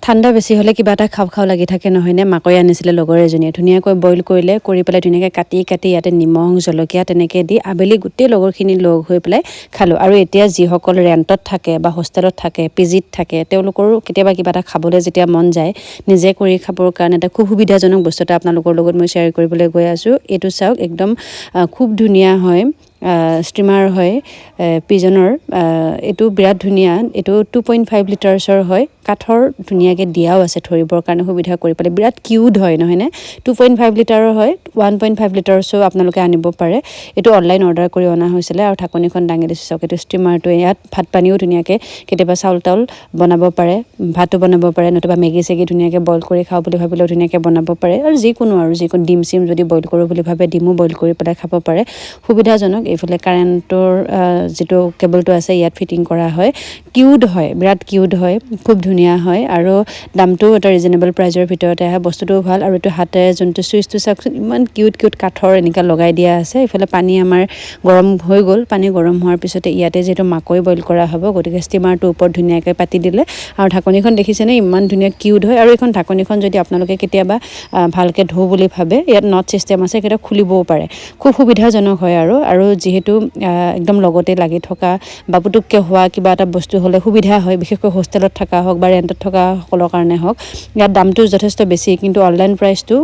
ঠাণ্ডা বেছি হ'লে কিবা এটা খাওঁ খাওঁ লাগি থাকে নহয়নে। মাকৈ আনিছিলে লগৰ এজনীয়ে, ধুনীয়াকৈ বইল কৰিলে, কৰি পেলাই ধুনীয়াকৈ কাটি ইয়াতে নিমখ জলকীয়া তেনেকৈ দি আবেলি গোটেই লগৰখিনি লগ হৈ পেলাই খালোঁ। আৰু এতিয়া যিসকল ৰেণ্টত থাকে বা হোষ্টেলত থাকে, পিজিত থাকে, তেওঁলোকৰো কেতিয়াবা কিবা এটা খাবলৈ যেতিয়া মন যায়, নিজে কৰি খাবৰ কাৰণে এটা খুব সুবিধাজনক বস্তু এটা আপোনালোকৰ লগত মই শ্বেয়াৰ কৰিবলৈ গৈ আছোঁ। এইটো চাওক, একদম খুব ধুনীয়া হয়, ষ্ট্ৰিমাৰ হয় পিজনৰ। এইটো বিৰাট ধুনীয়া। এইটো 2.5 লিটাৰ্ছৰ হয়, কাঠৰ ধুনীয়াকৈ দিয়াও আছে ধৰিবৰ কাৰণে সুবিধা কৰি পেলাই। বিৰাট কিউট হয় নহয়নে। 2.5 লিটাৰৰ হয়, 1.5 লিটাৰ্ছো আপোনালোকে আনিব পাৰে। এইটো অনলাইন অৰ্ডাৰ কৰি অনা হৈছিলে। আৰু ঢাকনিখন দাঙি দিছোঁ চাওক, এইটো ষ্টিমাৰটোৱে। ইয়াত ভাত পানীও ধুনীয়াকৈ কেতিয়াবা চাউল তাউল বনাব পাৰে, ভাতো বনাব পাৰে, নতুবা মেগী চেগি ধুনীয়াকৈ বইল কৰি খাওঁ বুলি ভাবিলেও ধুনীয়াকৈ বনাব পাৰে। আৰু যিকোনো ডিম চিম যদি বইল কৰোঁ বুলি ভাবে, ডিমো বইল কৰি পেলাই খাব পাৰে, সুবিধাজনক। এইফালে কাৰেণ্টৰ যিটো কেবলটো আছে ইয়াত ফিটিং কৰা হয়। কিউট হয়, বিৰাট কিউট হয়, খুব ধুনীয়া হয়। আৰু দামটোও এটা ৰিজনেবল প্ৰাইজৰ ভিতৰতে আহে, বস্তুটোও ভাল। আৰু এইটো হাতেৰে যোনটো চুইচটো চাওকচোন, ইমান কিউট কাঠৰ এনেকুৱা লগাই দিয়া আছে। এইফালে পানী আমাৰ গৰম হৈ গ'ল। পানী গৰম হোৱাৰ পিছতে ইয়াতে যিহেতু মাকৈ বইল কৰা হ'ব, গতিকে ষ্টিমাৰটোৰ ওপৰত ধুনীয়াকৈ পাতি দিলে। আৰু ঢাকনিখন দেখিছেনে, ইমান ধুনীয়া কিউট হয়। আৰু এইখন ঢাকনিখন যদি আপোনালোকে কেতিয়াবা ভালকৈ ধোওঁ বুলি ভাবে, ইয়াত নট ছিষ্টেম আছে, কেতিয়াবা খুলিবও পাৰে, খুব সুবিধাজনক হয়। আৰু যিহেতু একদম লগতে লাগি থকা বা পুটুককৈ হোৱা কিবা এটা বস্তু হ'লে সুবিধা হয়, বিশেষকৈ হোষ্টেলত থকা হওক বা ৰেণ্টত থকা সকলৰ কাৰণে হওক। ইয়াত দামটো যথেষ্ট বেছি, কিন্তু অনলাইন প্ৰাইচটো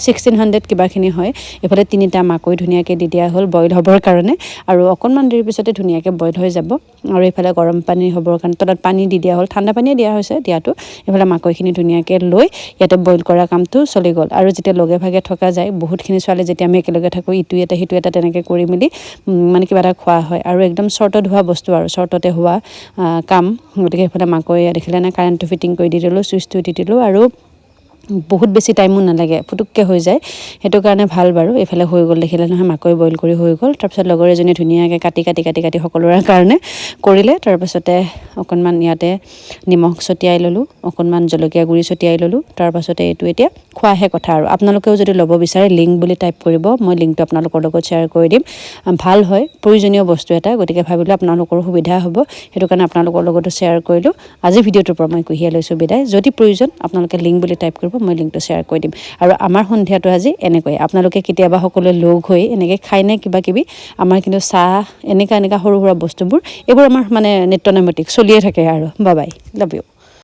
1600 কিবাখিনি হয়। এইফালে 3টা মাকৈ ধুনীয়াকৈ দি দিয়া হ'ল বইল হ'বৰ কাৰণে, আৰু অকণমান দেৰিৰ পিছতে ধুনীয়াকৈ বইল হৈ যাব। আৰু এইফালে গৰম পানী হ'বৰ কাৰণে তলত পানী দি দিয়া হ'ল, ঠাণ্ডা পানীয়ে দিয়া হৈছে দিয়াটো। এইফালে মাকৈখিনি ধুনীয়াকৈ লৈ ইয়াতে বইল কৰা কামটো চলি গ'ল। আৰু যেতিয়া লগে ভাগে থকা যায়, বহুতখিনি ছোৱালী যেতিয়া আমি একেলগে থাকোঁ, ইটো এটা সিটো এটা তেনেকৈ কৰি মেলি মানে কিবা এটা খোৱা হয়। আৰু একদম শ্বৰ্টত হোৱা বস্তু, আৰু শ্বৰ্টতে হোৱা কাম। গতিকে এইফালে মাকৈ দেখিলে নে, কাৰেণ্টটো ফিটিং কৰি দি দিলোঁ, চুইচটো দি দিলোঁ, আৰু বহুত বেছি টাইমো নালাগে, পুটুককৈ হৈ যায়। সেইটো কাৰণে ভাল বাৰু। এইফালে হৈ গ'ল, দেখিলে নহয়, মাকৈ বইল কৰি হৈ গ'ল। তাৰপিছত লগৰ এজনীয়ে ধুনীয়াকৈ কাটি সকলোৰে কাৰণে কৰিলে। তাৰপাছতে অকণমান ইয়াতে নিমখ ছটিয়াই ল'লোঁ, অকণমান জলকীয়া গুড়ি ছটিয়াই ল'লোঁ। তাৰপাছতে এইটো এতিয়া খোৱাহে কথা। আৰু আপোনালোকেও যদি ল'ব বিচাৰে, লিংক বুলি টাইপ কৰিব, মই লিংকটো আপোনালোকৰ লগত শ্বেয়াৰ কৰি দিম। ভাল হয়, প্ৰয়োজনীয় বস্তু এটা, গতিকে ভাবিলোঁ আপোনালোকৰ সুবিধা হ'ব, সেইটো কাৰণে আপোনালোকৰ লগতো শ্বেয়াৰ কৰিলোঁ। আজি ভিডিঅ'টোৰ পৰা মই কুহিয়ে লৈছোঁ বিদায়। যদি প্ৰয়োজন আপোনালোকে লিংক বুলি টাইপ কৰিব, মই লিংকটো শ্বেয়াৰ কৰি দিম। আৰু আমাৰ সন্ধিয়াটো আজি এনেকৈ, আপোনালোকে কেতিয়াবা সকলোৱে লগ হৈ এনেকৈ খায়নে কিবা কিবি? আমাৰ কিন্তু চাহ এনেকুৱা সৰু সুৰা বস্তুবোৰ, এইবোৰ আমাৰ মানে নিত্য নৈমিত্তিক চলিয়ে থাকে। আৰু বাই বাই, লাভ ইউ।